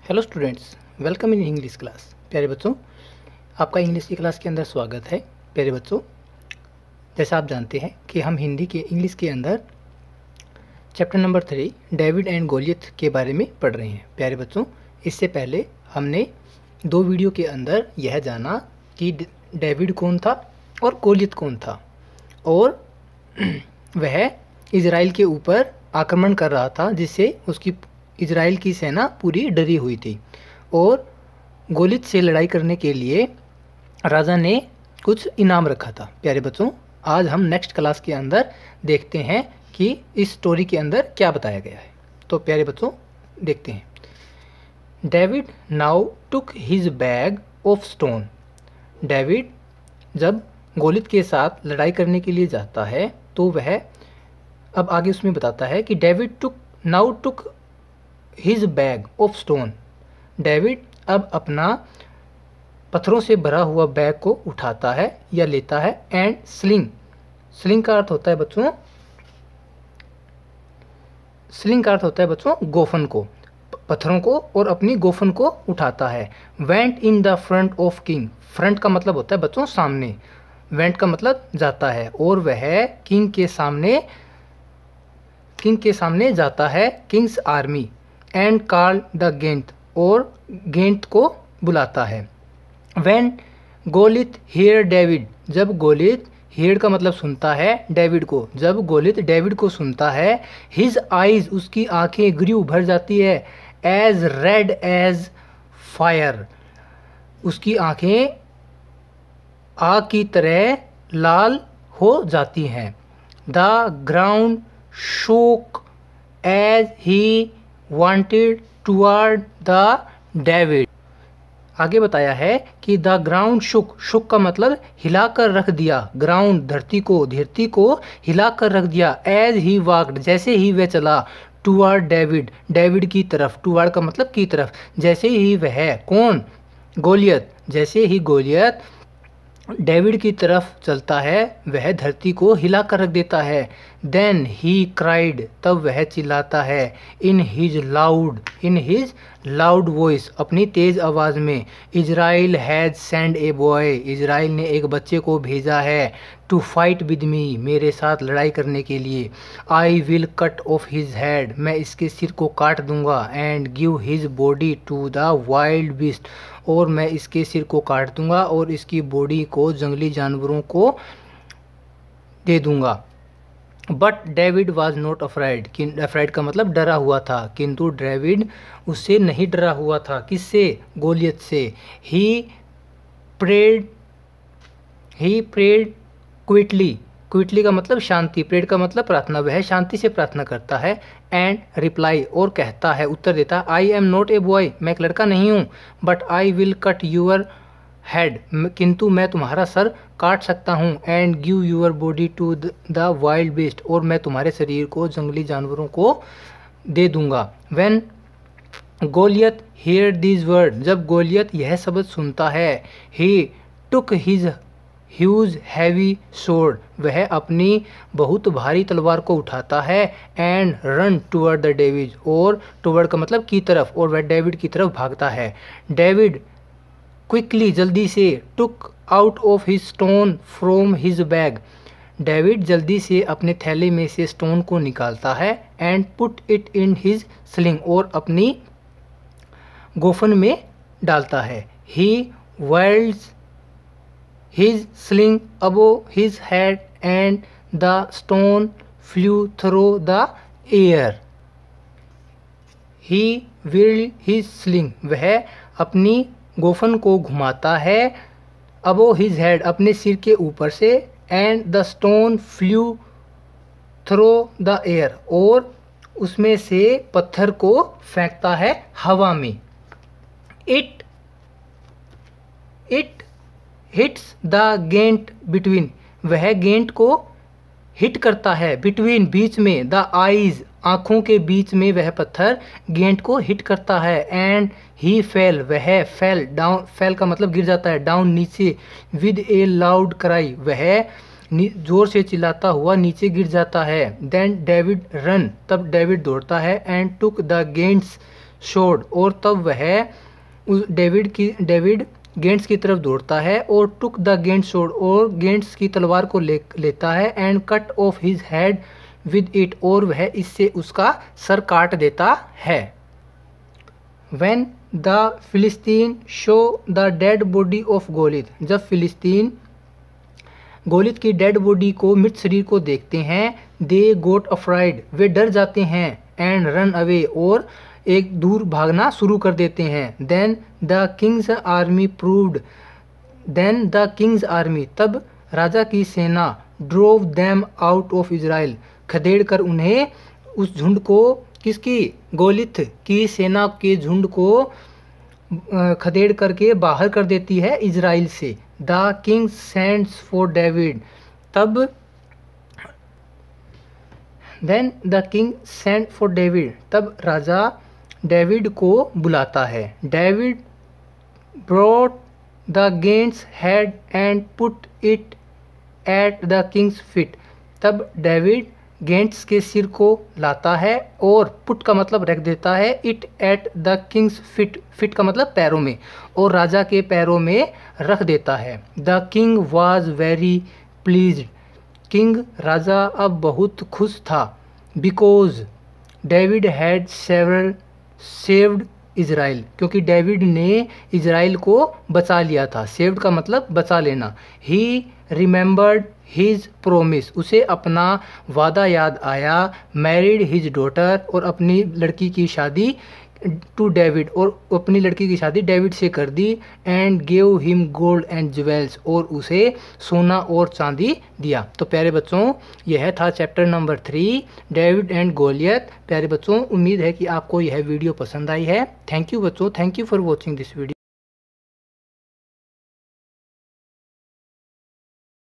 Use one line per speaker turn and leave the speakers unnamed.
Hello students, welcome in English class. प्यारे बच्चों, आपका इंग्लिश की क्लास के अंदर स्वागत है। प्यारे बच्चों, जैसा आप जानते हैं कि हम इंग्लिश के अंदर chapter number 3 David and Goliath के बारे में पढ़ रहे हैं। प्यारे बच्चों, इससे पहले हमने 2 वीडियो के अंदर यह जाना कि डेविड कौन था और गोलियत कौन था, और वह इज़राइल के ऊपर आक्रमण कर रहा था, जिससे उसकी इज़राइल की सेना पूरी डरी हुई थी। और गोलियत से लड़ाई करने के लिए राजा ने कुछ इनाम रखा था। प्यारे बच्चों, आज हम नेक्स्ट क्लास के अंदर देखते हैं कि इस स्टोरी के अंदर क्या बताया गया है। तो प्यारे बच्चों, देखते हैं। David now took his bag of stone. David जब गोलियत के साथ लड़ाई करने के लिए जाता है तो वह अब आगे उसमें बताता है कि David now took his bag of stone. David अब अपना पत्थरों से भरा हुआ बैग को उठाता है या लेता है। एंड स्लिंग का अर्थ होता है बच्चों गोफन को, पत्थरों को, और अपनी गोफन को उठाता है। Went in the front of king. Front का मतलब होता है बच्चों सामने, वेंट का मतलब जाता है, और वह किंग के सामने जाता है, king's army. And call the giant, और गेंट को बुलाता है। व्हेन गोलियत हियर डेविड, जब गोलियत, हियर का मतलब सुनता है डेविड को, जब गोलियत डेविड को सुनता है, हिज आइज, उसकी आंखें, ग्रू, भर जाती है, एज रेड एज फायर, उसकी आंखें आग की तरह लाल हो जाती हैं। The ground shook as he wanted toward the David. आगे बताया है कि द ग्राउंड शुक का मतलब हिलाकर रख दिया, ग्राउंड धरती को हिलाकर रख दिया। एज ही वॉक्ड, जैसे ही वह चला, टुवर्ड डेविड की तरफ, टुवर्ड का मतलब की तरफ, जैसे ही वह, कौन, गोलियत, जैसे ही गोलियत डेविड की तरफ चलता है, वह धरती को हिला कर रख देता है। देन ही क्राइड, तब वह चिल्लाता है, इन हिज लाउड वॉइस, अपनी तेज आवाज़ में, Israel has send a boy, Israel ने एक बच्चे को भेजा है, टू फाइट विद मी, मेरे साथ लड़ाई करने के लिए। I will cut off his head, मैं इसके सिर को काट दूंगा। And give his body to the wild beast, और मैं इसके सिर को काट दूंगा और इसकी बॉडी को जंगली जानवरों को दे दूंगा। But David was not afraid, afraid का मतलब डरा हुआ था, किंतु डेविड उससे नहीं डरा हुआ था। किससे? गोलियत से। ही प्रेड क्विटली का मतलब शांति, प्रेड का मतलब प्रार्थना, वह शांति से प्रार्थना करता है। एंड रिप्लाई, और कहता है, उत्तर देता है, I am not a boy, मैं एक लड़का नहीं हूँ, but I will cut your head, किंतु मैं तुम्हारा सर काट सकता हूँ। And give your body to the wild beast, और मैं तुम्हारे शरीर को जंगली जानवरों को दे दूंगा। When Goliath hear this word, जब गोलियत यह शब्द सुनता है, he took his huge heavy sword, वह अपनी बहुत भारी तलवार को उठाता है। And run toward the David, और टुवर्ड का मतलब की तरफ, और वह डेविड की तरफ भागता है। डेविड क्विकली, जल्दी से, took out of his stone from his bag, David जल्दी से अपने थैले में से स्टोन को निकालता है। And put it in his sling, और अपनी गोफन में डालता है। He wields his sling above his head and the stone flew through the air. He wheeled his sling, वह अपनी गोफन को घुमाता है, अबोव हिज हेड, अपने सिर के ऊपर से, and the stone flew through the air, और उसमें से पत्थर को फेंकता है हवा में। It hits the giant between, वह गेंट को हिट करता है, बिटवीन, बीच में, द आईज, आँखों के बीच में वह पत्थर गेंट को हिट करता है। एंड ही फेल, वह फेल डाउन, फेल का मतलब गिर जाता है, डाउन नीचे, विद ए लाउड क्राई, वह जोर से चिल्लाता हुआ नीचे गिर जाता है। देन डेविड रन, तब डेविड दौड़ता है। And took the giant's sword, और तब वह डेविड गेंट्स की तरफ दौड़ता है और टुक द गेंट्स शोर्ड, और गेंट्स की तलवार को लेता है, and cut off his head with it, और वह इससे उसका सर काट देता है। व्हेन द फिलिस्तीन show the dead body of Goliath, जब फिलिस्तीन गोलियत की डेड बॉडी को, मृत शरीर को देखते हैं, दे गोट अफ्राइड, वे डर जाते हैं, एंड रन अवे, और एक दूर भागना शुरू कर देते हैं। देन द किंग्स आर्मी, तब राजा की सेना, drove them out of Israel, खदेड़ कर उन्हें, उस झुंड को, किसकी, गोलियत की सेना के झुंड को खदेड़ करके बाहर कर देती है इजराइल से। The king sends for David, तब then the king send for David, तब राजा डेविड को बुलाता है। David brought the giant's head and put it at the king's feet, तब डेविड गेंट्स के सिर को लाता है, और पुट का मतलब रख देता है, it at the king's feet, feet का मतलब पैरों में, और राजा के पैरों में रख देता है। The king was very pleased, king राजा अब बहुत खुश था, because David had saved Israel, क्योंकि डेविड ने इज़राइल को बचा लिया था। सेव्ड का मतलब बचा लेना। ही रिमेंबर्ड हिज प्रोमिस, उसे अपना वादा याद आया। मैरिड हिज डॉटर, और अपनी लड़की की शादी टू डेविड, और अपनी लड़की की शादी डेविड से कर दी। And gave him gold and jewels, और उसे सोना और चांदी दिया। तो प्यारे बच्चों, यह था chapter number 3, David and Goliath. प्यारे बच्चों, उम्मीद है कि आपको यह वीडियो पसंद आई है। थैंक यू बच्चों, thank you for watching this video.